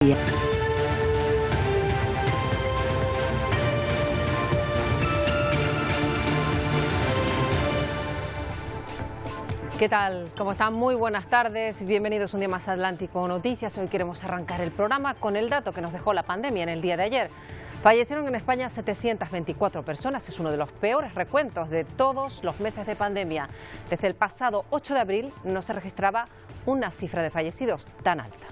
¿Qué tal? ¿Cómo están? Muy buenas tardes. Bienvenidos un día más a Atlántico Noticias. Hoy queremos arrancar el programa con el dato que nos dejó la pandemia en el día de ayer. Fallecieron en España 724 personas. Es uno de los peores recuentos de todos los meses de pandemia. Desde el pasado 8 de abril no se registraba una cifra de fallecidos tan alta.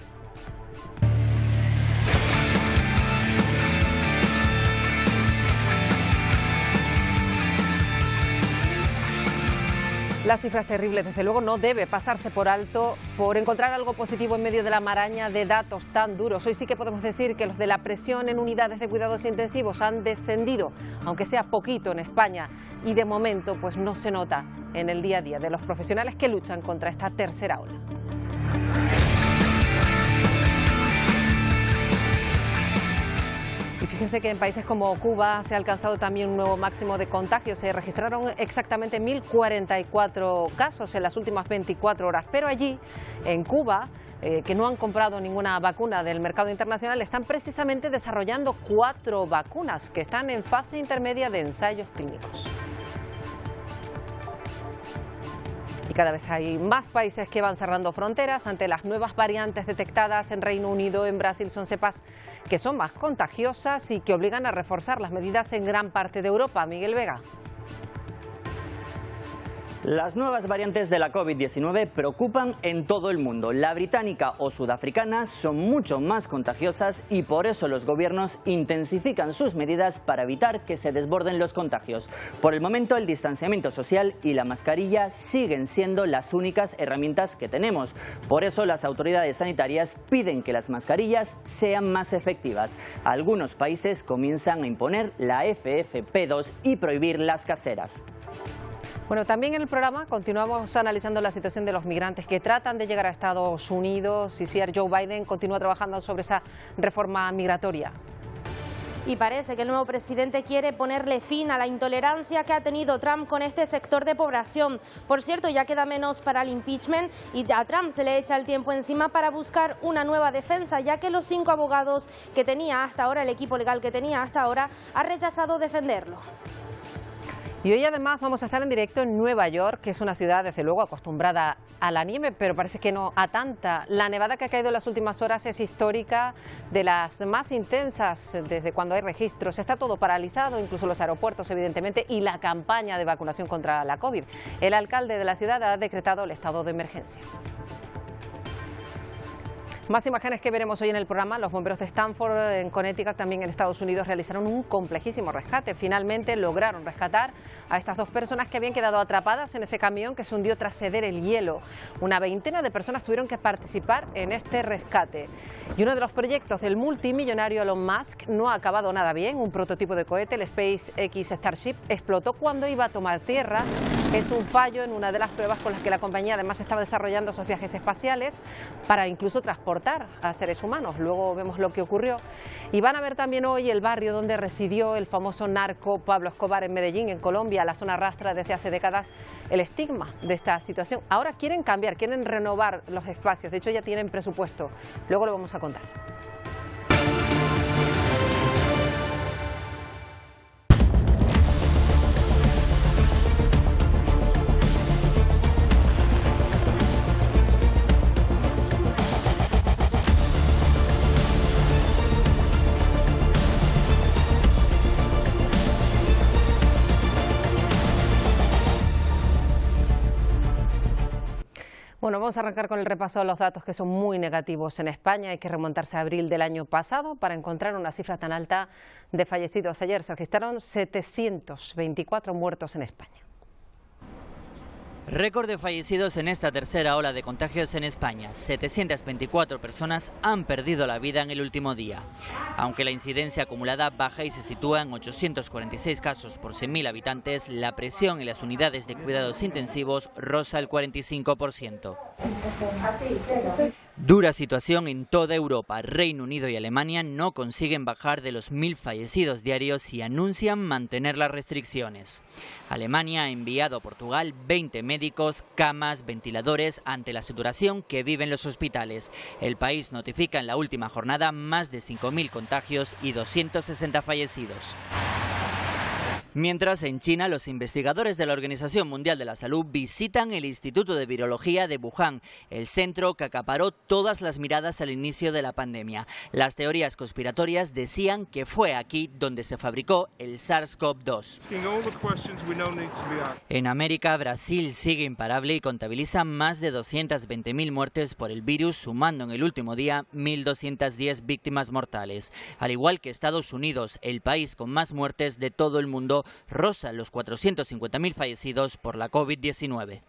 La cifra es terrible, desde luego no debe pasarse por alto por encontrar algo positivo en medio de la maraña de datos tan duros. Hoy sí que podemos decir que los de la presión en unidades de cuidados intensivos han descendido, aunque sea poquito en España, y de momento pues no se nota en el día a día de los profesionales que luchan contra esta tercera ola. Y fíjense que en países como Cuba se ha alcanzado también un nuevo máximo de contagios. Se registraron exactamente 1.044 casos en las últimas 24 horas. Pero allí, en Cuba, que no han comprado ninguna vacuna del mercado internacional, están precisamente desarrollando 4 vacunas que están en fase intermedia de ensayos clínicos. Y cada vez hay más países que van cerrando fronteras ante las nuevas variantes detectadas en Reino Unido, en Brasil. Son cepas que son más contagiosas y que obligan a reforzar las medidas en gran parte de Europa. Miguel Vega. Las nuevas variantes de la COVID-19 preocupan en todo el mundo. La británica o sudafricana son mucho más contagiosas y por eso los gobiernos intensifican sus medidas para evitar que se desborden los contagios. Por el momento, el distanciamiento social y la mascarilla siguen siendo las únicas herramientas que tenemos. Por eso las autoridades sanitarias piden que las mascarillas sean más efectivas. Algunos países comienzan a imponer la FFP2 y prohibir las caseras. Bueno, también en el programa continuamos analizando la situación de los migrantes que tratan de llegar a Estados Unidos y si Joe Biden continúa trabajando sobre esa reforma migratoria. Y parece que el nuevo presidente quiere ponerle fin a la intolerancia que ha tenido Trump con este sector de población. Por cierto, ya queda menos para el impeachment y a Trump se le echa el tiempo encima para buscar una nueva defensa, ya que los 5 abogados que tenía hasta ahora, el equipo legal que tenía hasta ahora, ha rechazado defenderlo. Y hoy además vamos a estar en directo en Nueva York, que es una ciudad desde luego acostumbrada a la nieve, pero parece que no a tanta. La nevada que ha caído en las últimas horas es histórica, de las más intensas desde cuando hay registros. Está todo paralizado, incluso los aeropuertos evidentemente, y la campaña de vacunación contra la COVID. El alcalde de la ciudad ha decretado el estado de emergencia. Más imágenes que veremos hoy en el programa. Los bomberos de Stanford, en Connecticut, también en Estados Unidos, realizaron un complejísimo rescate. Finalmente lograron rescatar a estas 2 personas que habían quedado atrapadas en ese camión que se hundió tras ceder el hielo. Una veintena de personas tuvieron que participar en este rescate. Y uno de los proyectos del multimillonario Elon Musk no ha acabado nada bien. Un prototipo de cohete, el SpaceX Starship, explotó cuando iba a tomar tierra. Es un fallo en una de las pruebas con las que la compañía además estaba desarrollando esos viajes espaciales para incluso transportar a seres humanos. Luego vemos lo que ocurrió. Y van a ver también hoy el barrio donde residió el famoso narco Pablo Escobar en Medellín, en Colombia. La zona arrastra desde hace décadas el estigma de esta situación. Ahora quieren cambiar, quieren renovar los espacios. De hecho ya tienen presupuesto. Luego lo vamos a contar. Bueno, vamos a arrancar con el repaso de los datos que son muy negativos en España. Hay que remontarse a abril del año pasado para encontrar una cifra tan alta de fallecidos. Ayer se registraron 724 muertos en España. Récord de fallecidos en esta tercera ola de contagios en España. 724 personas han perdido la vida en el último día. Aunque la incidencia acumulada baja y se sitúa en 846 casos por 100.000 habitantes, la presión en las unidades de cuidados intensivos roza el 45%. Dura situación en toda Europa. Reino Unido y Alemania no consiguen bajar de los 1000 fallecidos diarios y anuncian mantener las restricciones. Alemania ha enviado a Portugal 20 médicos, camas, ventiladores ante la saturación que viven los hospitales. El país notifica en la última jornada más de 5000 contagios y 260 fallecidos. Mientras, en China, los investigadores de la Organización Mundial de la Salud visitan el Instituto de Virología de Wuhan, el centro que acaparó todas las miradas al inicio de la pandemia. Las teorías conspiratorias decían que fue aquí donde se fabricó el SARS-CoV-2. En América, Brasil sigue imparable y contabiliza más de 220.000 muertes por el virus, sumando en el último día 1.210 víctimas mortales. Al igual que Estados Unidos, el país con más muertes de todo el mundo, roza los 450.000 fallecidos por la COVID-19.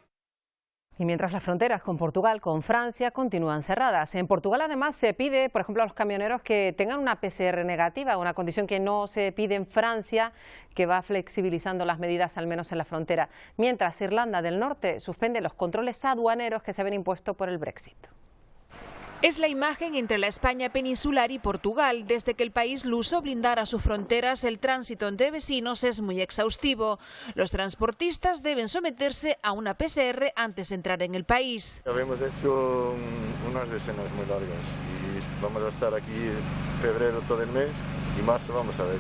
Y mientras las fronteras con Portugal, con Francia, continúan cerradas. En Portugal, además, se pide, por ejemplo, a los camioneros que tengan una PCR negativa, una condición que no se pide en Francia, que va flexibilizando las medidas, al menos en la frontera. Mientras, Irlanda del Norte suspende los controles aduaneros que se habían impuesto por el Brexit. Es la imagen entre la España peninsular y Portugal. Desde que el país luso blindar a sus fronteras, el tránsito entre vecinos es muy exhaustivo. Los transportistas deben someterse a una PCR antes de entrar en el país. Habíamos hecho unas decenas muy largas y vamos a estar aquí en febrero todo el mes y marzo vamos a ver.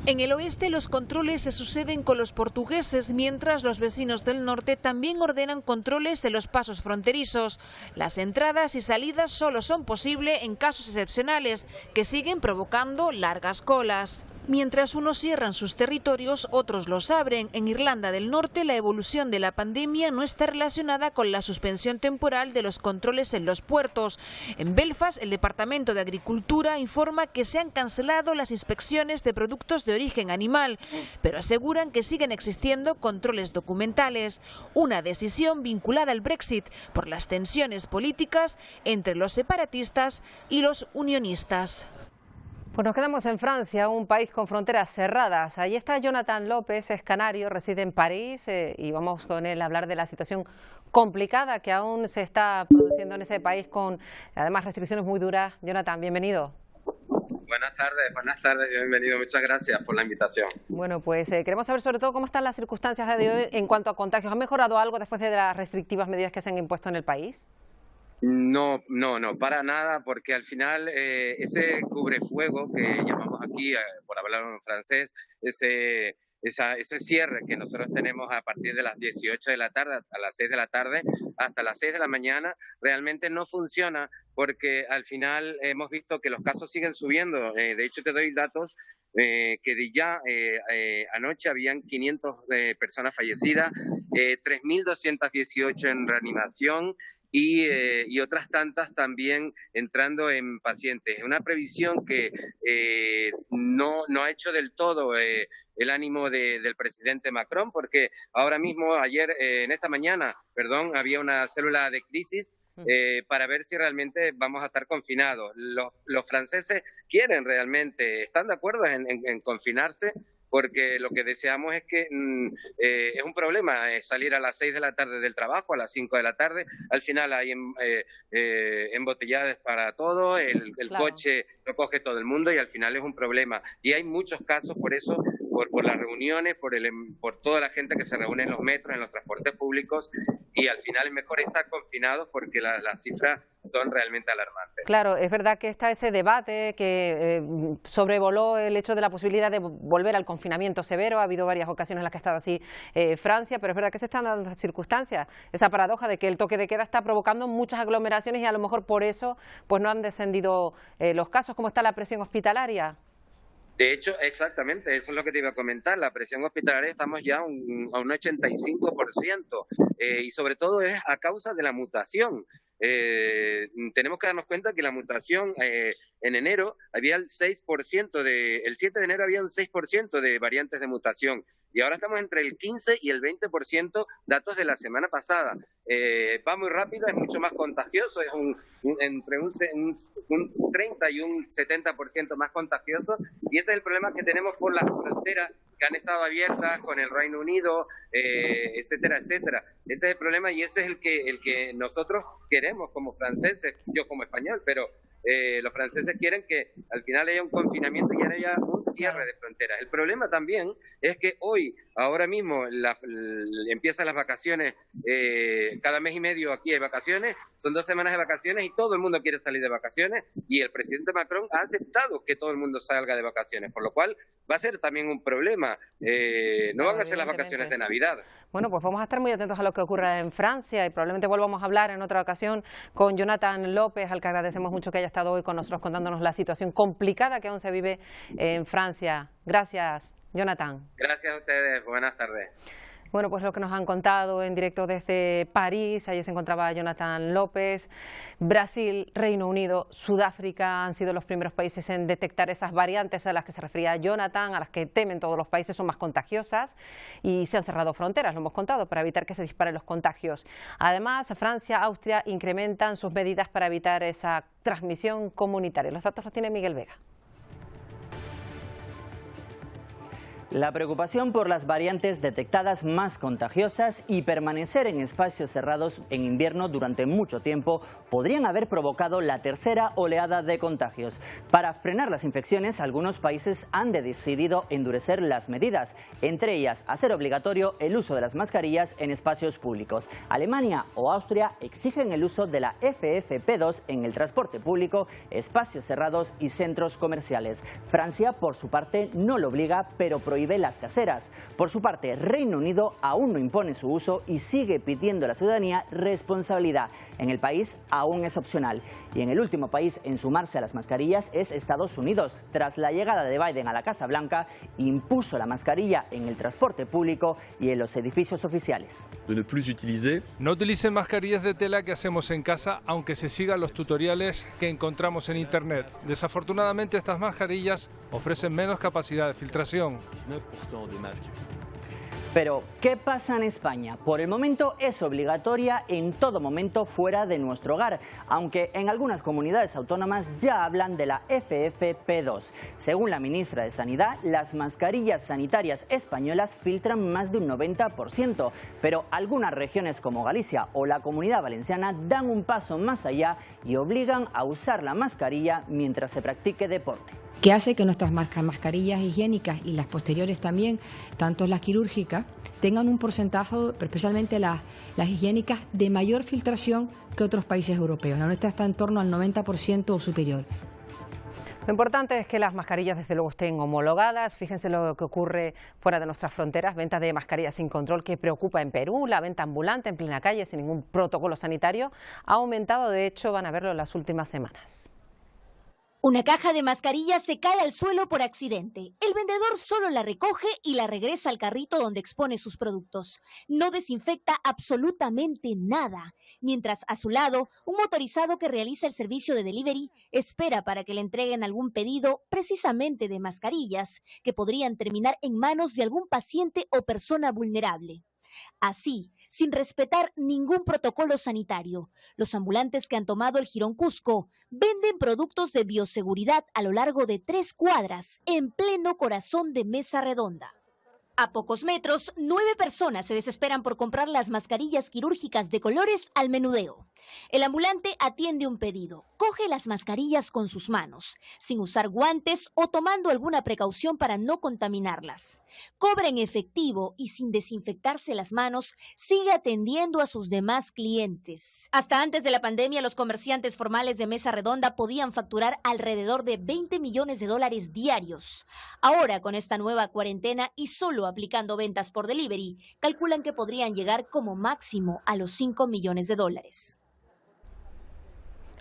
En el oeste los controles se suceden con los portugueses, mientras los vecinos del norte también ordenan controles en los pasos fronterizos. Las entradas y salidas solo son posibles en casos excepcionales, que siguen provocando largas colas. Mientras unos cierran sus territorios, otros los abren. En Irlanda del Norte, la evolución de la pandemia no está relacionada con la suspensión temporal de los controles en los puertos. En Belfast, el Departamento de Agricultura informa que se han cancelado las inspecciones de productos de origen animal, pero aseguran que siguen existiendo controles documentales. Una decisión vinculada al Brexit por las tensiones políticas entre los separatistas y los unionistas. Pues nos quedamos en Francia, un país con fronteras cerradas. Allí está Jonathan López, es canario, reside en París y vamos con él a hablar de la situación complicada que aún se está produciendo en ese país con además restricciones muy duras. Jonathan, bienvenido. Buenas tardes, bienvenido. Muchas gracias por la invitación. Bueno, pues queremos saber sobre todo cómo están las circunstancias de hoy en cuanto a contagios. ¿Han mejorado algo después de las restrictivas medidas que se han impuesto en el país? No, para nada, porque al final ese cubrefuego que llamamos aquí, por hablar en francés, ese cierre que nosotros tenemos a partir de las 18 de la tarde a las 6 de la tarde hasta las 6 de la mañana, realmente no funciona porque al final hemos visto que los casos siguen subiendo. De hecho, te doy datos que ya anoche habían 500 personas fallecidas, 3.218 en reanimación y otras tantas también entrando en pacientes. Una previsión que no ha hecho del todo el ánimo del presidente Macron, porque ahora mismo, en esta mañana, había una célula de crisis para ver si realmente vamos a estar confinados. Los franceses quieren realmente, están de acuerdo en confinarse, porque lo que deseamos es que es un problema salir a las 6 de la tarde del trabajo, a las 5 de la tarde, al final hay embotelladas para todo, el Claro. coche lo coge todo el mundo y al final es un problema. Y hay muchos casos por eso, por las reuniones, por toda la gente que se reúne en los metros, en los transportes públicos, y al final es mejor estar confinados porque las cifras son realmente alarmantes. Claro, es verdad que está ese debate que sobrevoló el hecho de la posibilidad de volver al confinamiento severo. Ha habido varias ocasiones en las que ha estado así Francia, pero es verdad que se están dando las circunstancias, esa paradoja de que el toque de queda está provocando muchas aglomeraciones y a lo mejor por eso pues no han descendido los casos. ¿Cómo está la presión hospitalaria? De hecho, exactamente, eso es lo que te iba a comentar. La presión hospitalaria estamos ya a un 85%, y sobre todo es a causa de la mutación. Tenemos que darnos cuenta que la mutación en enero había el 6% el 7 de enero había un 6% de variantes de mutación. Y ahora estamos entre el 15 y el 20%, datos de la semana pasada. Va muy rápido, es mucho más contagioso, es entre un 30 y un 70% más contagioso. Y ese es el problema que tenemos por las fronteras que han estado abiertas con el Reino Unido, etcétera, etcétera. Ese es el problema y ese es el que nosotros queremos como franceses, yo como español, pero los franceses quieren que al final haya un confinamiento y haya un cierre de fronteras. El problema también es que ahora mismo, empiezan las vacaciones, cada mes y medio aquí hay vacaciones, son 2 semanas de vacaciones y todo el mundo quiere salir de vacaciones y el presidente Macron ha aceptado que todo el mundo salga de vacaciones, por lo cual va a ser también un problema. No van a ser las vacaciones de Navidad. Bueno, pues vamos a estar muy atentos a lo que ocurra en Francia y probablemente volvamos a hablar en otra ocasión con Jonathan López, al que agradecemos mucho que haya estado hoy con nosotros contándonos la situación complicada que aún se vive en Francia. Gracias, Jonathan. Gracias a ustedes, buenas tardes. Bueno, pues lo que nos han contado en directo desde París, allí se encontraba Jonathan López. Brasil, Reino Unido, Sudáfrica han sido los primeros países en detectar esas variantes a las que se refería Jonathan, a las que temen todos los países, son más contagiosas y se han cerrado fronteras, lo hemos contado, para evitar que se disparen los contagios. Además, Francia, Austria incrementan sus medidas para evitar esa transmisión comunitaria. Los datos los tiene Miguel Vega. La preocupación por las variantes detectadas más contagiosas y permanecer en espacios cerrados en invierno durante mucho tiempo podrían haber provocado la tercera oleada de contagios. Para frenar las infecciones, algunos países han decidido endurecer las medidas, entre ellas hacer obligatorio el uso de las mascarillas en espacios públicos. Alemania o Austria exigen el uso de la FFP2 en el transporte público, espacios cerrados y centros comerciales. Francia, por su parte, no lo obliga, pero prohíbe las caseras. Por su parte, Reino Unido aún no impone su uso y sigue pidiendo a la ciudadanía responsabilidad. En el país aún es opcional. Y en el último país en sumarse a las mascarillas es Estados Unidos. Tras la llegada de Biden a la Casa Blanca, impuso la mascarilla en el transporte público y en los edificios oficiales. No utilicen mascarillas de tela que hacemos en casa, aunque se sigan los tutoriales que encontramos en Internet. Desafortunadamente, estas mascarillas ofrecen menos capacidad de filtración. Pero, ¿qué pasa en España? Por el momento es obligatoria en todo momento fuera de nuestro hogar, aunque en algunas comunidades autónomas ya hablan de la FFP2. Según la ministra de Sanidad, las mascarillas sanitarias españolas filtran más de un 90%, pero algunas regiones como Galicia o la Comunidad Valenciana dan un paso más allá y obligan a usar la mascarilla mientras se practique deporte. Que hace que nuestras mascarillas higiénicas y las posteriores también, tanto las quirúrgicas, tengan un porcentaje, especialmente las higiénicas, de mayor filtración que otros países europeos. La nuestra está en torno al 90% o superior. Lo importante es que las mascarillas desde luego estén homologadas. Fíjense lo que ocurre fuera de nuestras fronteras, venta de mascarillas sin control que preocupa en Perú, la venta ambulante en plena calle sin ningún protocolo sanitario ha aumentado, de hecho van a verlo en las últimas semanas. Una caja de mascarillas se cae al suelo por accidente. El vendedor solo la recoge y la regresa al carrito donde expone sus productos. No desinfecta absolutamente nada. Mientras a su lado, un motorizado que realiza el servicio de delivery espera para que le entreguen algún pedido precisamente de mascarillas que podrían terminar en manos de algún paciente o persona vulnerable. Así, sin respetar ningún protocolo sanitario, los ambulantes que han tomado el jirón Cusco venden productos de bioseguridad a lo largo de 3 cuadras, en pleno corazón de Mesa Redonda. A pocos metros, 9 personas se desesperan por comprar las mascarillas quirúrgicas de colores al menudeo. El ambulante atiende un pedido, coge las mascarillas con sus manos, sin usar guantes o tomando alguna precaución para no contaminarlas. Cobra en efectivo y sin desinfectarse las manos, sigue atendiendo a sus demás clientes. Hasta antes de la pandemia, los comerciantes formales de Mesa Redonda podían facturar alrededor de $20 millones diarios. Ahora, con esta nueva cuarentena y solo aplicando ventas por delivery, calculan que podrían llegar como máximo a los $5 millones.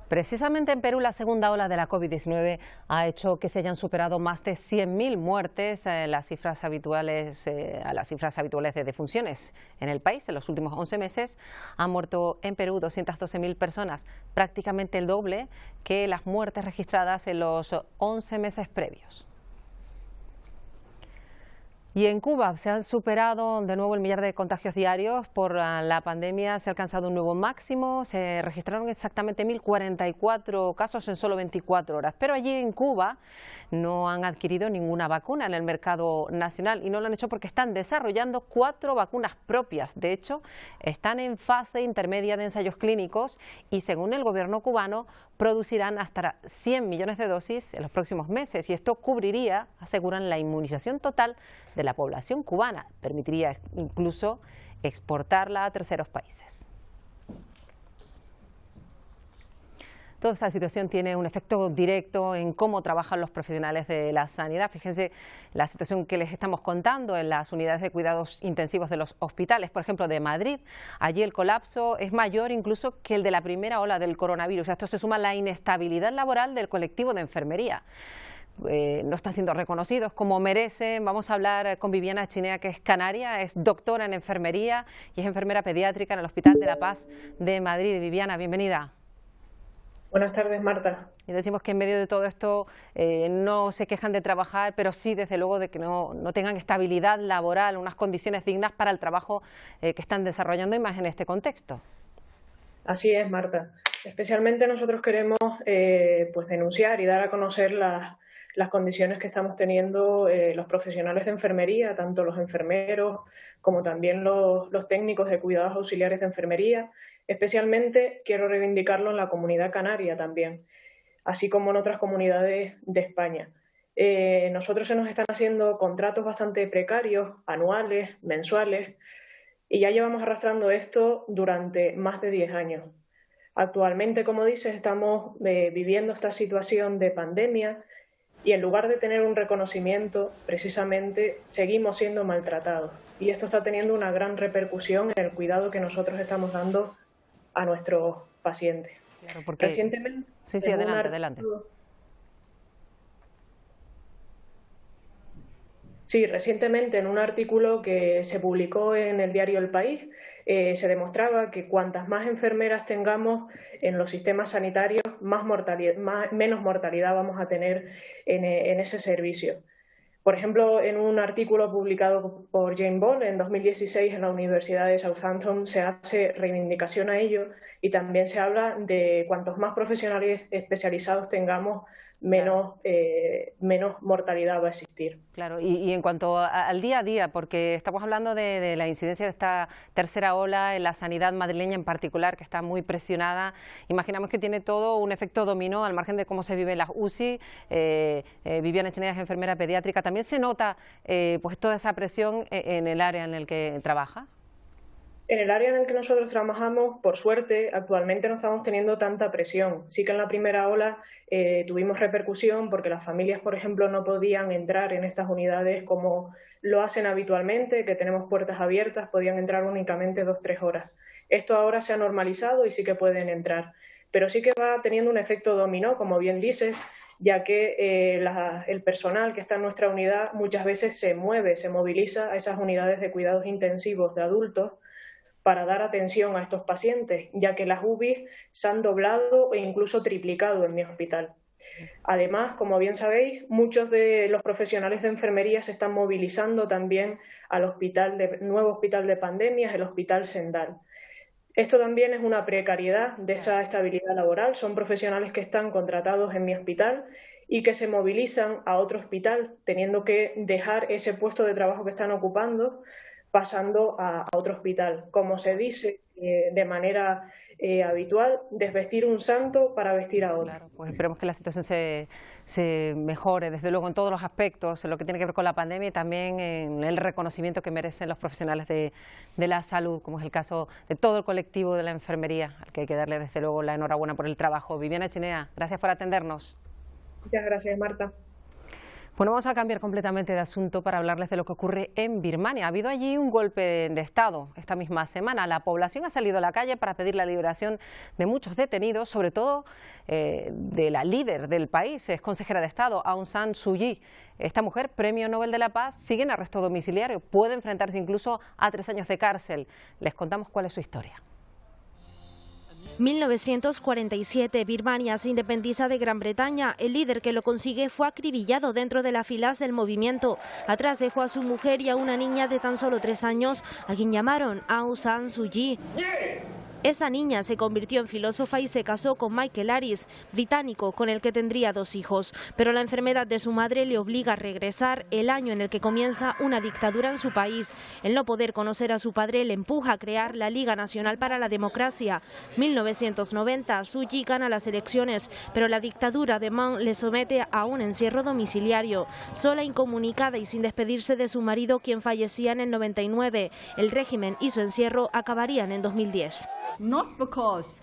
Precisamente en Perú la segunda ola de la COVID-19 ha hecho que se hayan superado más de 100.000 muertes a las cifras habituales de defunciones en el país. En los últimos 11 meses han muerto en Perú 212.000 personas, prácticamente el doble que las muertes registradas en los 11 meses previos. Y en Cuba se han superado de nuevo el millar de contagios diarios por la pandemia, se ha alcanzado un nuevo máximo, se registraron exactamente 1.044 casos en solo 24 horas. Pero allí en Cuba no han adquirido ninguna vacuna en el mercado nacional y no lo han hecho porque están desarrollando 4 vacunas propias. De hecho, están en fase intermedia de ensayos clínicos y según el gobierno cubano producirán hasta 100 millones de dosis en los próximos meses y esto cubriría, aseguran, la inmunización total de la población cubana. Permitiría incluso exportarla a terceros países. Toda esta situación tiene un efecto directo en cómo trabajan los profesionales de la sanidad. Fíjense la situación que les estamos contando en las unidades de cuidados intensivos de los hospitales, por ejemplo, de Madrid. Allí el colapso es mayor incluso que el de la primera ola del coronavirus. A esto se suma la inestabilidad laboral del colectivo de enfermería. No están siendo reconocidos como merecen. Vamos a hablar con Viviana Chinea, que es canaria, es doctora en enfermería y es enfermera pediátrica en el Hospital de la Paz de Madrid. Viviana, bienvenida. Buenas tardes, Marta. Y decimos que en medio de todo esto no se quejan de trabajar, pero sí, desde luego, de que no tengan estabilidad laboral, unas condiciones dignas para el trabajo que están desarrollando y más en este contexto. Así es, Marta. Especialmente nosotros queremos pues denunciar y dar a conocer las condiciones que estamos teniendo los profesionales de enfermería, tanto los enfermeros como también los técnicos de cuidados auxiliares de enfermería. Especialmente quiero reivindicarlo en la comunidad canaria también, así como en otras comunidades de España. Nosotros se nos están haciendo contratos bastante precarios, anuales, mensuales, y ya llevamos arrastrando esto durante más de 10 años. Actualmente, como dices, estamos viviendo esta situación de pandemia y en lugar de tener un reconocimiento, precisamente seguimos siendo maltratados. Y esto está teniendo una gran repercusión en el cuidado que nosotros estamos dando a nuestros pacientes. Claro, porque... Recientemente, sí, adelante. Sí, recientemente en un artículo que se publicó en el diario El País se demostraba que cuantas más enfermeras tengamos en los sistemas sanitarios, menos mortalidad vamos a tener en ese servicio. Por ejemplo, en un artículo publicado por Jane Ball en 2016 en la Universidad de Southampton se hace reivindicación a ello y también se habla de cuantos más profesionales especializados tengamos, menos mortalidad va a existir. Claro, y en cuanto al día a día, porque estamos hablando de la incidencia de esta tercera ola en la sanidad madrileña en particular, que está muy presionada, imaginamos que tiene todo un efecto dominó al margen de cómo se vive en las UCI. Viviana Chinea es enfermera pediátrica, ¿también se nota pues toda esa presión en el área en el que trabaja? En el área en el que nosotros trabajamos, por suerte, actualmente no estamos teniendo tanta presión. Sí que en la primera ola tuvimos repercusión porque las familias, por ejemplo, no podían entrar en estas unidades como lo hacen habitualmente, que tenemos puertas abiertas, podían entrar únicamente 2 o 3 horas. Esto ahora se ha normalizado y sí que pueden entrar. Pero sí que va teniendo un efecto dominó, como bien dices, ya que el personal que está en nuestra unidad muchas veces se moviliza a esas unidades de cuidados intensivos de adultos para dar atención a estos pacientes, ya que las UBI se han doblado e incluso triplicado en mi hospital. Además, como bien sabéis, muchos de los profesionales de enfermería se están movilizando también al nuevo hospital de pandemias, el Hospital Sendal. Esto también es una precariedad de esa estabilidad laboral. Son profesionales que están contratados en mi hospital y que se movilizan a otro hospital, teniendo que dejar ese puesto de trabajo que están ocupando, pasando a otro hospital. Como se dice de manera habitual, desvestir un santo para vestir a otro. Claro, pues esperemos que la situación se mejore, desde luego, en todos los aspectos, en lo que tiene que ver con la pandemia y también en el reconocimiento que merecen los profesionales de la salud, como es el caso de todo el colectivo de la enfermería, al que hay que darle, desde luego, la enhorabuena por el trabajo. Viviana Chinea, gracias por atendernos. Muchas gracias, Marta. Bueno, vamos a cambiar completamente de asunto para hablarles de lo que ocurre en Birmania. Ha habido allí un golpe de Estado esta misma semana. La población ha salido a la calle para pedir la liberación de muchos detenidos, sobre todo de la líder del país, es consejera de Estado, Aung San Suu Kyi. Esta mujer, premio Nobel de la Paz, sigue en arresto domiciliario. Puede enfrentarse incluso a 3 años de cárcel. Les contamos cuál es su historia. 1947, Birmania se independiza de Gran Bretaña. El líder que lo consigue fue acribillado dentro de las filas del movimiento. Atrás dejó a su mujer y a una niña de tan solo 3 años, a quien llamaron Aung San Suu Kyi. Esa niña se convirtió en filósofa y se casó con Michael Harris, británico, con el que tendría 2 hijos. Pero la enfermedad de su madre le obliga a regresar el año en el que comienza una dictadura en su país. El no poder conocer a su padre le empuja a crear la Liga Nacional para la Democracia. 1990, Suu Kyi gana las elecciones, pero la dictadura de Maung le somete a un encierro domiciliario. Sola, incomunicada y sin despedirse de su marido, quien fallecía en el 99, el régimen y su encierro acabarían en 2010.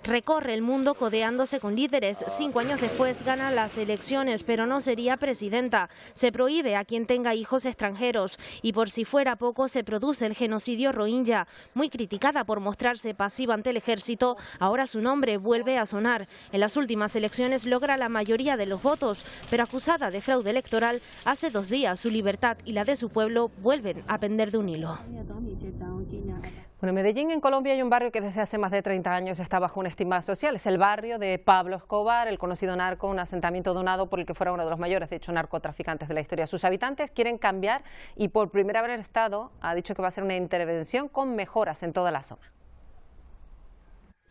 Recorre el mundo codeándose con líderes. 5 años después gana las elecciones, pero no sería presidenta. Se prohíbe a quien tenga hijos extranjeros. Y por si fuera poco, se produce el genocidio rohingya. Muy criticada por mostrarse pasiva ante el ejército, ahora su nombre vuelve a sonar. En las últimas elecciones logra la mayoría de los votos, pero acusada de fraude electoral, hace 2 días su libertad y la de su pueblo vuelven a pender de un hilo. Bueno, en Medellín, en Colombia, hay un barrio que desde hace más de 30 años está bajo un estigma social. Es el barrio de Pablo Escobar, el conocido narco, un asentamiento donado por el que fuera uno de los mayores, de hecho, narcotraficantes de la historia. Sus habitantes quieren cambiar y por primera vez el Estado ha dicho que va a hacer una intervención con mejoras en toda la zona.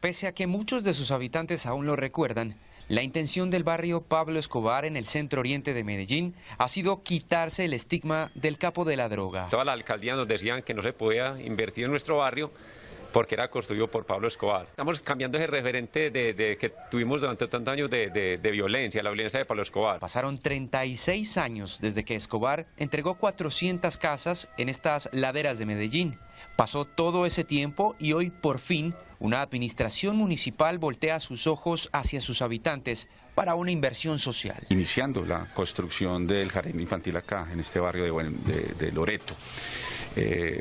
Pese a que muchos de sus habitantes aún lo recuerdan, la intención del barrio Pablo Escobar en el centro oriente de Medellín ha sido quitarse el estigma del capo de la droga. Toda la alcaldía nos decían que no se podía invertir en nuestro barrio porque era construido por Pablo Escobar. Estamos cambiando ese referente de que tuvimos durante tantos años de violencia, la violencia de Pablo Escobar. Pasaron 36 años desde que Escobar entregó 400 casas en estas laderas de Medellín. Pasó todo ese tiempo y hoy, por fin, una administración municipal voltea sus ojos hacia sus habitantes para una inversión social. Iniciando la construcción del jardín infantil acá, en este barrio de Loreto.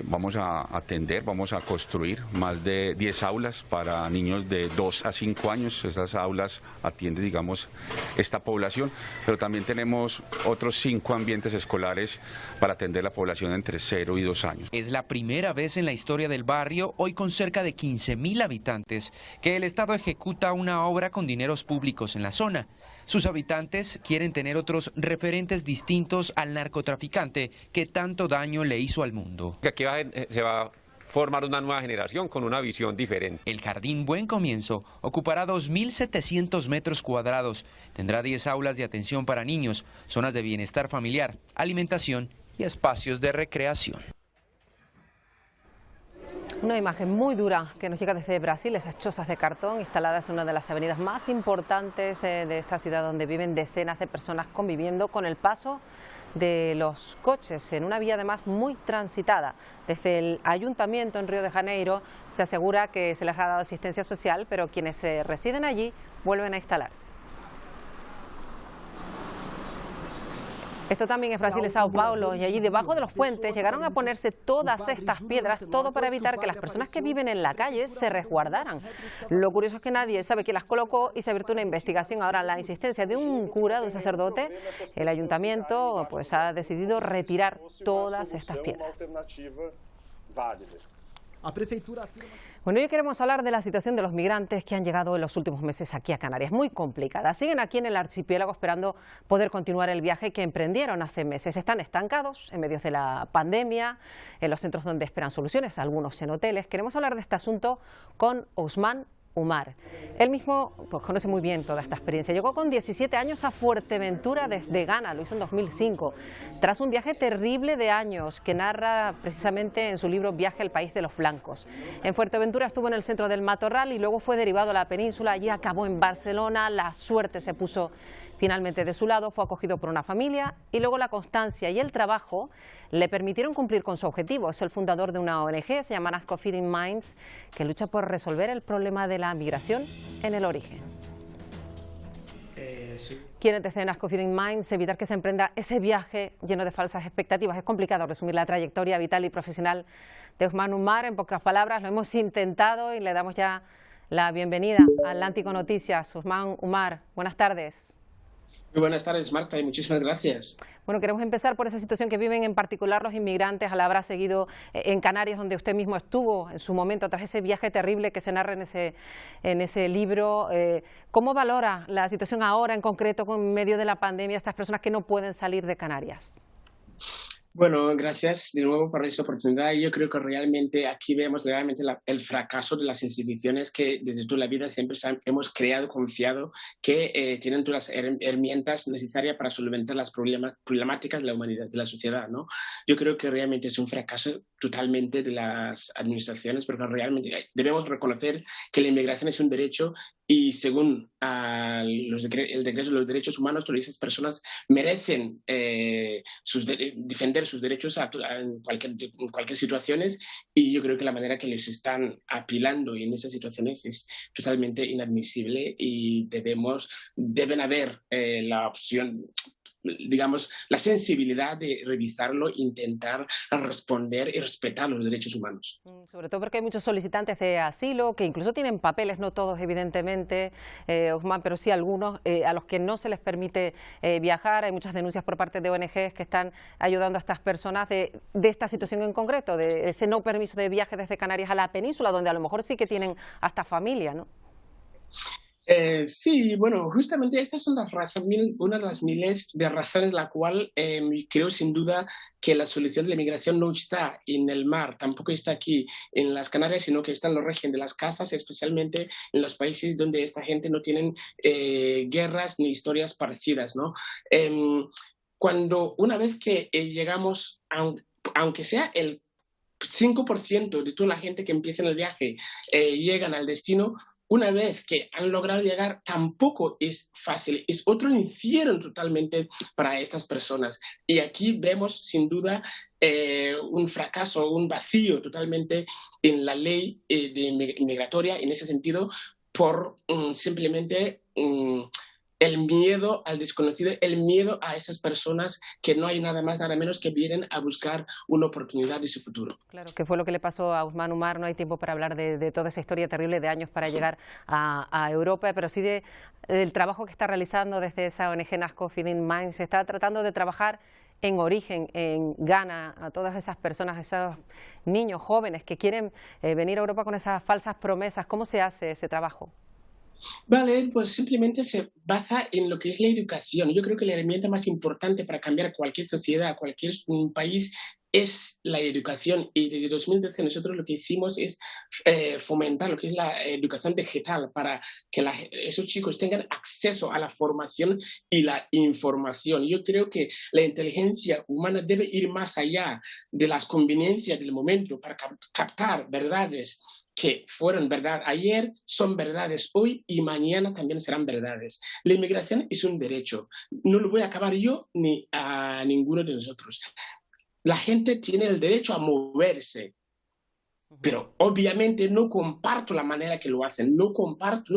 Vamos a atender, vamos a construir más de 10 aulas para niños de 2 a 5 años. Esas aulas atienden, digamos, esta población, pero también tenemos otros 5 ambientes escolares para atender la población entre 0 y 2 años. Es la primera vez en la historia del barrio, hoy con cerca de 15.000 habitantes, que el Estado ejecuta una obra con dineros públicos en la zona. Sus habitantes quieren tener otros referentes distintos al narcotraficante que tanto daño le hizo al mundo. Aquí se va a formar una nueva generación con una visión diferente. El jardín Buen Comienzo ocupará 2.700 metros cuadrados. Tendrá 10 aulas de atención para niños, zonas de bienestar familiar, alimentación y espacios de recreación. Una imagen muy dura que nos llega desde Brasil, esas chozas de cartón instaladas en una de las avenidas más importantes de esta ciudad, donde viven decenas de personas conviviendo con el paso de los coches, en una vía además muy transitada. Desde el ayuntamiento en Río de Janeiro se asegura que se les ha dado asistencia social, pero quienes residen allí vuelven a instalarse. Esto también es Brasil y Sao Paulo, y allí debajo de los puentes llegaron a ponerse todas estas piedras, todo para evitar que las personas que viven en la calle se resguardaran. Lo curioso es que nadie sabe quién las colocó y se ha abierto una investigación. Ahora, la insistencia de un cura, de un sacerdote, el ayuntamiento pues ha decidido retirar todas estas piedras. Bueno, hoy queremos hablar de la situación de los migrantes que han llegado en los últimos meses aquí a Canarias. Muy complicada. Siguen aquí en el archipiélago esperando poder continuar el viaje que emprendieron hace meses. Están estancados en medio de la pandemia, en los centros donde esperan soluciones, algunos en hoteles. Queremos hablar de este asunto con Ousmane Umar. Él mismo pues, conoce muy bien toda esta experiencia. Llegó con 17 años a Fuerteventura desde Ghana, lo hizo en 2005, tras un viaje terrible de años que narra precisamente en su libro Viaje al País de los Blancos. En Fuerteventura estuvo en el centro del Matorral y luego fue derivado a la península. Allí acabó en Barcelona, la suerte se puso finalmente de su lado, fue acogido por una familia y luego la constancia y el trabajo le permitieron cumplir con su objetivo. Es el fundador de una ONG, se llama Nasco Feeding Minds, que lucha por resolver el problema de la migración en el origen. Quieren desde Nasco Feeding Minds evitar que se emprenda ese viaje lleno de falsas expectativas. Es complicado resumir la trayectoria vital y profesional de Ousmane Oumar en pocas palabras. Lo hemos intentado y le damos ya la bienvenida a Atlántico Noticias. Ousmane Oumar, buenas tardes. Muy buenas tardes, Marta, y muchísimas gracias. Bueno, queremos empezar por esa situación que viven en particular los inmigrantes. La habrá seguido en Canarias, donde usted mismo estuvo en su momento, tras ese viaje terrible que se narra en ese libro. ¿Cómo valora la situación ahora, en concreto, en medio de la pandemia, estas personas que no pueden salir de Canarias? Bueno, gracias de nuevo por esta oportunidad. Yo creo que realmente aquí vemos realmente el fracaso de las instituciones que desde toda la vida siempre hemos creado, confiado, que tienen todas las herramientas necesarias para solventar las problemáticas de la humanidad, de la sociedad, ¿no? Yo creo que realmente es un fracaso totalmente de las administraciones, porque realmente debemos reconocer que la inmigración es un derecho y según el decreto de los derechos humanos, todas esas personas merecen defender sus derechos en cualquier situación, y yo creo que la manera que les están apilando en esas situaciones es totalmente inadmisible y deben haber la opción, digamos, la sensibilidad de revisarlo, intentar responder y respetar los derechos humanos. Sobre todo porque hay muchos solicitantes de asilo que incluso tienen papeles, no todos evidentemente, Ousmane, pero sí algunos a los que no se les permite viajar. Hay muchas denuncias por parte de ONGs que están ayudando a estas personas de esta situación en concreto, de ese no permiso de viaje desde Canarias a la península, donde a lo mejor sí que tienen hasta familia, ¿no? Sí, bueno, justamente estas son una de las miles de razones la cual creo sin duda que la solución de la inmigración no está en el mar, tampoco está aquí en las Canarias, sino que está en los régimen de las casas, especialmente en los países donde esta gente no tienen guerras ni historias parecidas, ¿no? Una vez que llegamos, aunque sea el 5% de toda la gente que empieza en el viaje llegan al destino, una vez que han logrado llegar, tampoco es fácil. Es otro infierno totalmente para estas personas. Y aquí vemos, sin duda, un fracaso, un vacío totalmente en la ley migratoria, en ese sentido, por simplemente el miedo al desconocido, el miedo a esas personas que no hay nada más, nada menos que vienen a buscar una oportunidad de su futuro. Claro, que fue lo que le pasó a Ousmane Oumar. No hay tiempo para hablar de toda esa historia terrible de años para llegar a Europa, pero sí del trabajo que está realizando desde esa ONG Nasco Feeding Minds. Se está tratando de trabajar en origen, en Ghana, a todas esas personas, a esos niños jóvenes que quieren venir a Europa con esas falsas promesas. ¿Cómo se hace ese trabajo? Vale, pues simplemente se basa en lo que es la educación. Yo creo que la herramienta más importante para cambiar cualquier sociedad, cualquier país, es la educación, y desde 2012 nosotros lo que hicimos es fomentar lo que es la educación digital para que esos chicos tengan acceso a la formación y la información. Yo creo que la inteligencia humana debe ir más allá de las conveniencias del momento para captar verdades que fueron verdad ayer, son verdades hoy y mañana también serán verdades. La inmigración es un derecho, no lo voy a acabar yo ni a ninguno de nosotros. La gente tiene el derecho a moverse, pero obviamente no comparto la manera que lo hacen, no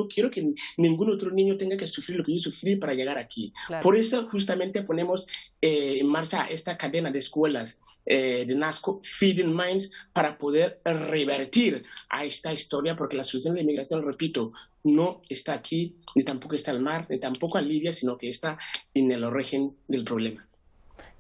quiero que ningún otro niño tenga que sufrir lo que yo sufrí para llegar aquí. Claro. Por eso justamente ponemos en marcha esta cadena de escuelas de Nasco Feeding Minds para poder revertir a esta historia, porque la solución de la inmigración, repito, no está aquí, ni tampoco está en el mar, ni tampoco en Libia, sino que está en el origen del problema.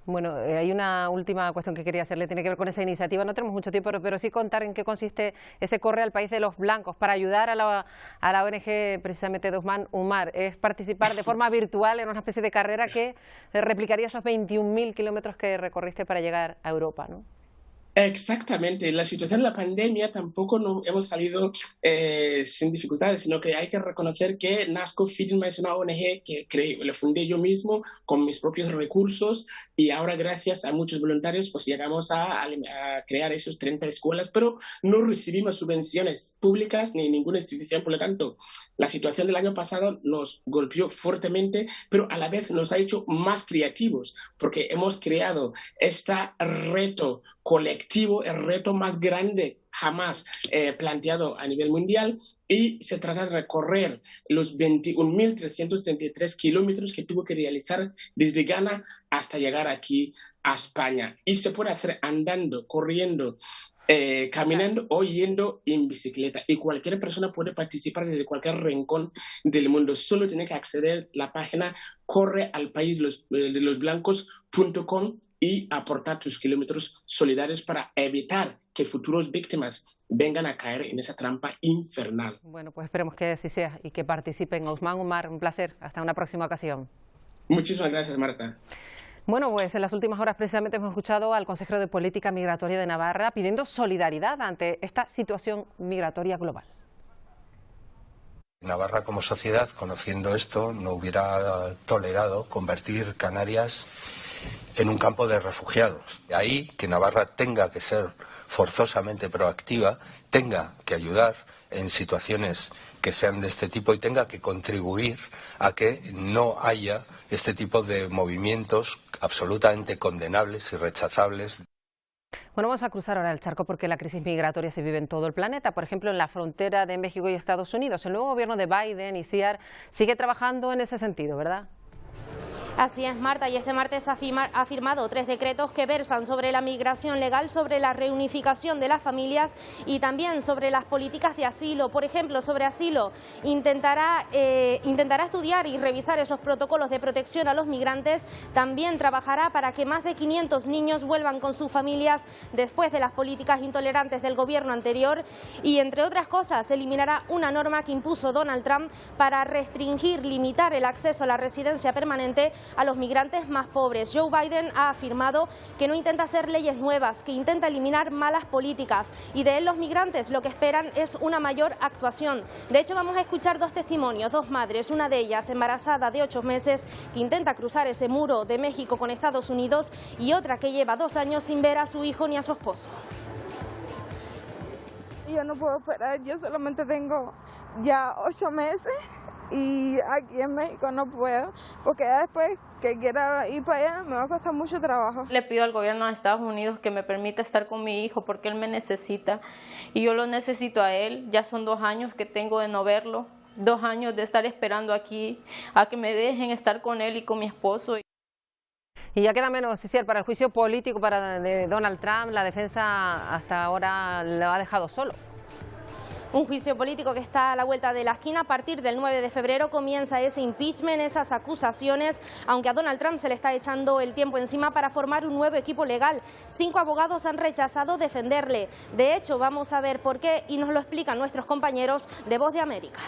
Bueno, hay una última cuestión que quería hacerle, tiene que ver con esa iniciativa. No tenemos mucho tiempo, pero sí contar en qué consiste ese Corre al País de los Blancos para ayudar a la ONG precisamente de Ousmane Oumar. Es participar de forma virtual en una especie de carrera que replicaría esos 21.000 kilómetros que recorriste para llegar a Europa, ¿no? Exactamente, la situación de la pandemia tampoco no hemos salido sin dificultades, sino que hay que reconocer que Nasco Feeding Minds es una ONG que lo fundé yo mismo con mis propios recursos, y ahora gracias a muchos voluntarios pues llegamos a crear esos 30 escuelas, pero no recibimos subvenciones públicas ni ninguna institución. Por lo tanto, la situación del año pasado nos golpeó fuertemente, pero a la vez nos ha hecho más creativos, porque hemos creado este reto colectivo colectivo, el reto más grande jamás planteado a nivel mundial, y se trata de recorrer los 21.333 kilómetros que tuvo que realizar desde Ghana hasta llegar aquí a España. Y se puede hacer andando, corriendo, caminando o yendo en bicicleta. Y cualquier persona puede participar desde cualquier rincón del mundo. Solo tiene que acceder a la página correalpaisdelosblancos.com y aportar tus kilómetros solidarios para evitar que futuros víctimas vengan a caer en esa trampa infernal. Bueno, pues esperemos que así sea y que participen. Ousmane Oumar, un placer. Hasta una próxima ocasión. Muchísimas gracias, Marta. Bueno, pues en las últimas horas precisamente hemos escuchado al consejero de Política Migratoria de Navarra pidiendo solidaridad ante esta situación migratoria global. Navarra como sociedad, conociendo esto, no hubiera tolerado convertir Canarias en un campo de refugiados. De ahí que Navarra tenga que ser forzosamente proactiva, tenga que ayudar en situaciones que sean de este tipo y tenga que contribuir a que no haya este tipo de movimientos absolutamente condenables y rechazables. Bueno, vamos a cruzar ahora el charco porque la crisis migratoria se vive en todo el planeta. Por ejemplo, en la frontera de México y Estados Unidos. El nuevo gobierno de Biden y Sear sigue trabajando en ese sentido, ¿verdad? Así es, Marta, y este martes ha firmado 3 decretos que versan sobre la migración legal, sobre la reunificación de las familias y también sobre las políticas de asilo. Por ejemplo, sobre asilo, intentará estudiar y revisar esos protocolos de protección a los migrantes. También trabajará para que más de 500 niños vuelvan con sus familias después de las políticas intolerantes del gobierno anterior. Y, entre otras cosas, eliminará una norma que impuso Donald Trump para limitar el acceso a la residencia permanente a los migrantes más pobres. Joe Biden ha afirmado que no intenta hacer leyes nuevas, que intenta eliminar malas políticas, y de él los migrantes lo que esperan es una mayor actuación. De hecho, vamos a escuchar 2 testimonios, 2 madres, una de ellas embarazada de 8 meses que intenta cruzar ese muro de México con Estados Unidos, y otra que lleva 2 años sin ver a su hijo ni a su esposo. Yo no puedo esperar, yo solamente tengo ya 8 meses y aquí en México no puedo, porque ya después que quiera ir para allá me va a costar mucho trabajo. Le pido al gobierno de Estados Unidos que me permita estar con mi hijo porque él me necesita y yo lo necesito a él. Ya son 2 años que tengo de no verlo, 2 años de estar esperando aquí a que me dejen estar con él y con mi esposo. Y ya queda menos, Ciciar, para el juicio político de Donald Trump. La defensa hasta ahora lo ha dejado solo. Un juicio político que está a la vuelta de la esquina. A partir del 9 de febrero comienza ese impeachment, esas acusaciones, aunque a Donald Trump se le está echando el tiempo encima para formar un nuevo equipo legal. 5 abogados han rechazado defenderle. De hecho, vamos a ver por qué y nos lo explican nuestros compañeros de Voz de América.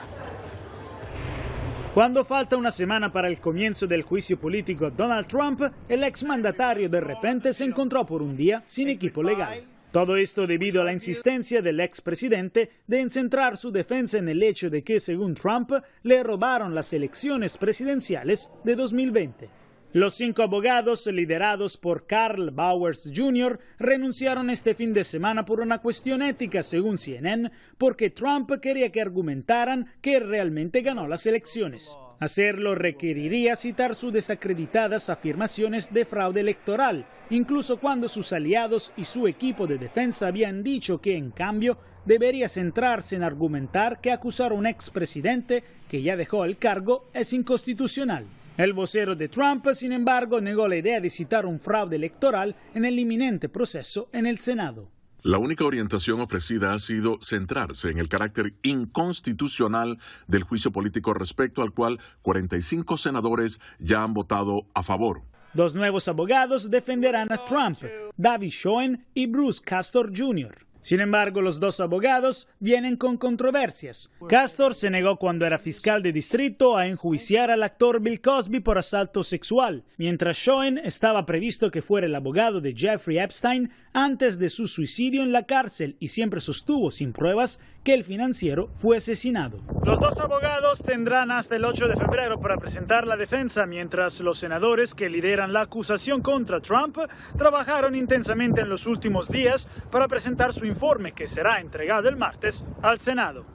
Cuando falta una semana para el comienzo del juicio político a Donald Trump, el exmandatario de repente se encontró por un día sin equipo legal. Todo esto debido a la insistencia del expresidente de centrar su defensa en el hecho de que, según Trump, le robaron las elecciones presidenciales de 2020. Los 5 abogados, liderados por Carl Bowers Jr., renunciaron este fin de semana por una cuestión ética, según CNN, porque Trump quería que argumentaran que realmente ganó las elecciones. Hacerlo requeriría citar sus desacreditadas afirmaciones de fraude electoral, incluso cuando sus aliados y su equipo de defensa habían dicho que, en cambio, debería centrarse en argumentar que acusar a un expresidente que ya dejó el cargo es inconstitucional. El vocero de Trump, sin embargo, negó la idea de citar un fraude electoral en el inminente proceso en el Senado. La única orientación ofrecida ha sido centrarse en el carácter inconstitucional del juicio político, respecto al cual 45 senadores ya han votado a favor. 2 nuevos abogados defenderán a Trump, David Schoen y Bruce Castor Jr. Sin embargo, los 2 abogados vienen con controversias. Castor se negó cuando era fiscal de distrito a enjuiciar al actor Bill Cosby por asalto sexual, mientras Schoen estaba previsto que fuera el abogado de Jeffrey Epstein antes de su suicidio en la cárcel y siempre sostuvo sin pruebas que el financiero fue asesinado. Los 2 abogados tendrán hasta el 8 de febrero para presentar la defensa, mientras los senadores que lideran la acusación contra Trump trabajaron intensamente en los últimos días para presentar su informe, que será entregado el martes al Senado.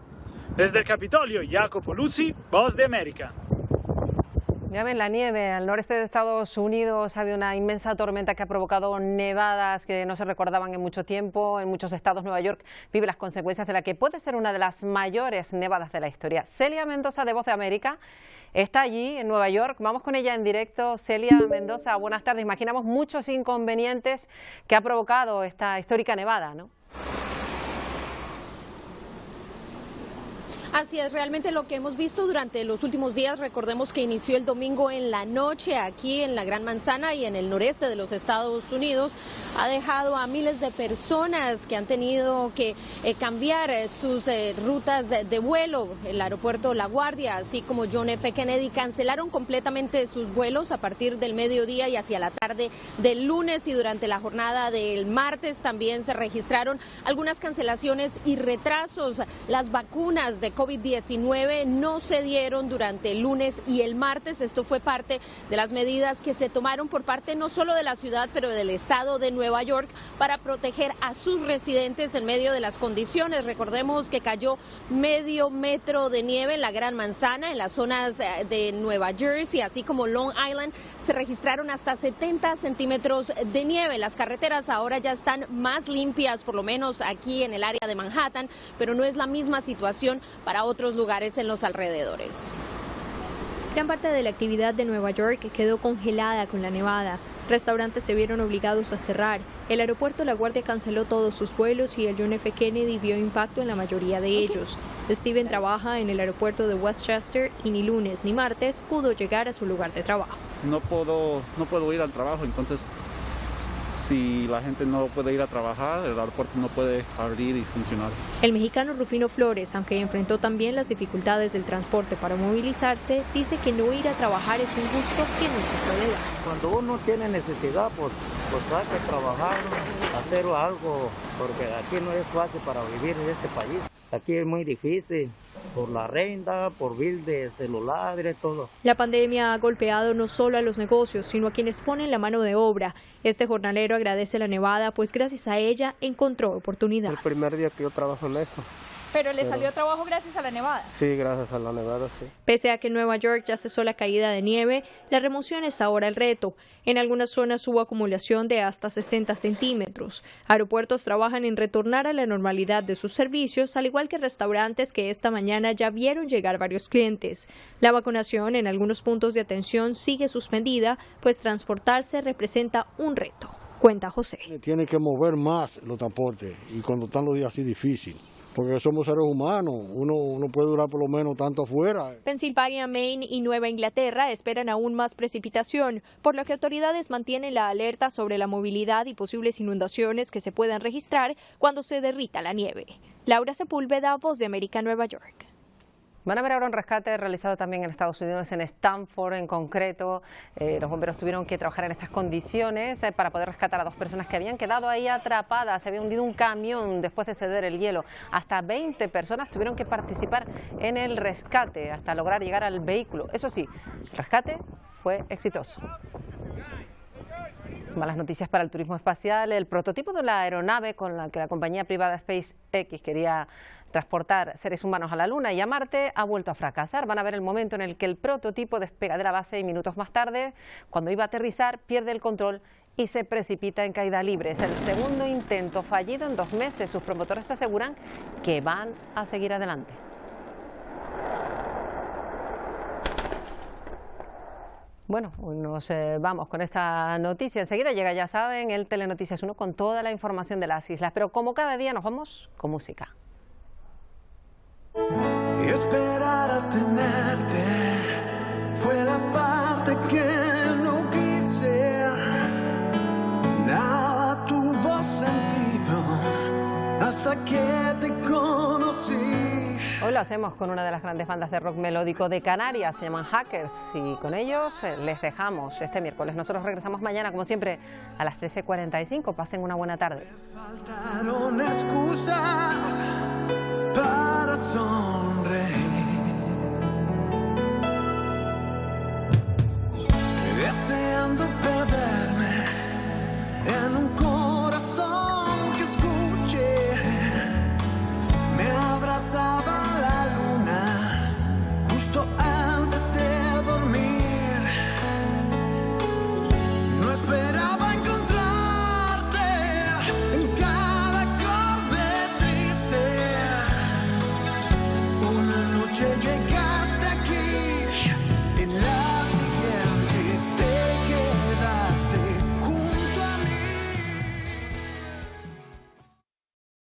Desde el Capitolio, Jacopo Luzzi, Voz de América. Ya ven, la nieve al noreste de Estados Unidos, ha habido una inmensa tormenta que ha provocado nevadas que no se recordaban en mucho tiempo. En muchos estados, Nueva York vive las consecuencias de la que puede ser una de las mayores nevadas de la historia. Celia Mendoza, de Voz de América, está allí en Nueva York. Vamos con ella en directo. Celia Mendoza, buenas tardes. Imaginamos muchos inconvenientes que ha provocado esta histórica nevada, ¿no? Así es, realmente lo que hemos visto durante los últimos días, recordemos que inició el domingo en la noche aquí en la Gran Manzana y en el noreste de los Estados Unidos, ha dejado a miles de personas que han tenido que cambiar sus rutas de vuelo. El aeropuerto La Guardia, así como John F. Kennedy, cancelaron completamente sus vuelos a partir del mediodía y hacia la tarde del lunes, y durante la jornada del martes también se registraron algunas cancelaciones y retrasos. Las vacunas de COVID-19 no se dieron durante el lunes y el martes. Esto fue parte de las medidas que se tomaron por parte no solo de la ciudad, pero del estado de Nueva York para proteger a sus residentes en medio de las condiciones. Recordemos que cayó medio metro de nieve en la Gran Manzana, en las zonas de Nueva Jersey, así como Long Island, se registraron hasta 70 centímetros de nieve. Las carreteras ahora ya están más limpias, por lo menos aquí en el área de Manhattan, pero no es la misma situación para otros lugares en los alrededores. Gran parte de la actividad de Nueva York quedó congelada con la nevada. Restaurantes se vieron obligados a cerrar. El aeropuerto La Guardia canceló todos sus vuelos y el John F. Kennedy vio impacto en la mayoría de ellos. Steven trabaja en el aeropuerto de Westchester y ni lunes ni martes pudo llegar a su lugar de trabajo. No puedo ir al trabajo, entonces si la gente no puede ir a trabajar, el aeropuerto no puede abrir y funcionar. El mexicano Rufino Flores, aunque enfrentó también las dificultades del transporte para movilizarse, dice que no ir a trabajar es un gusto que no se puede dar. Cuando uno tiene necesidad, pues hay que trabajar, hacer algo, porque aquí no es fácil para vivir en este país. Aquí es muy difícil, por la renta, por bill de celulares, todo. La pandemia ha golpeado no solo a los negocios, sino a quienes ponen la mano de obra. Este jornalero agradece la nevada, pues gracias a ella encontró oportunidad. El primer día que yo trabajo en esto. ¿Pero le salió trabajo gracias a la nevada? Sí, gracias a la nevada, sí. Pese a que en Nueva York ya cesó la caída de nieve, la remoción es ahora el reto. En algunas zonas hubo acumulación de hasta 60 centímetros. Aeropuertos trabajan en retornar a la normalidad de sus servicios, al igual que restaurantes que esta mañana ya vieron llegar varios clientes. La vacunación en algunos puntos de atención sigue suspendida, pues transportarse representa un reto. Cuenta José. Tiene que mover más los transportes y cuando están los días así difíciles. Porque somos seres humanos, uno puede durar por lo menos tanto afuera. Pensilvania, Maine y Nueva Inglaterra esperan aún más precipitación, por lo que autoridades mantienen la alerta sobre la movilidad y posibles inundaciones que se puedan registrar cuando se derrita la nieve. Laura Sepúlveda, Voz de América, Nueva York. Van a ver ahora un rescate realizado también en Estados Unidos, en Stanford en concreto. Los bomberos tuvieron que trabajar en estas condiciones para poder rescatar a 2 personas que habían quedado ahí atrapadas. Se había hundido un camión después de ceder el hielo. Hasta 20 personas tuvieron que participar en el rescate hasta lograr llegar al vehículo. Eso sí, el rescate fue exitoso. Malas noticias para el turismo espacial. El prototipo de la aeronave con la que la compañía privada SpaceX quería transportar seres humanos a la Luna y a Marte ha vuelto a fracasar. Van a ver el momento en el que el prototipo despega de la base y minutos más tarde, cuando iba a aterrizar, pierde el control y se precipita en caída libre. Es el segundo intento fallido en 2 meses. Sus promotores aseguran que van a seguir adelante. Bueno, nos vamos con esta noticia. Enseguida llega, ya saben, el Telenoticias 1 con toda la información de las islas. Pero como cada día nos vamos con música. Y esperar a tenerte fue la parte que no quise. Nada tuvo sentido hasta que te conocí. Hoy lo hacemos con una de las grandes bandas de rock melódico de Canarias, se llaman Hackers, y con ellos les dejamos este miércoles. Nosotros regresamos mañana, como siempre, a las 13:45. Pasen una buena tarde. Faltaron excusas para sonreír, deseando perderme en un corazón que escuche. Me abrazaba la luna justo antes de dormir. noche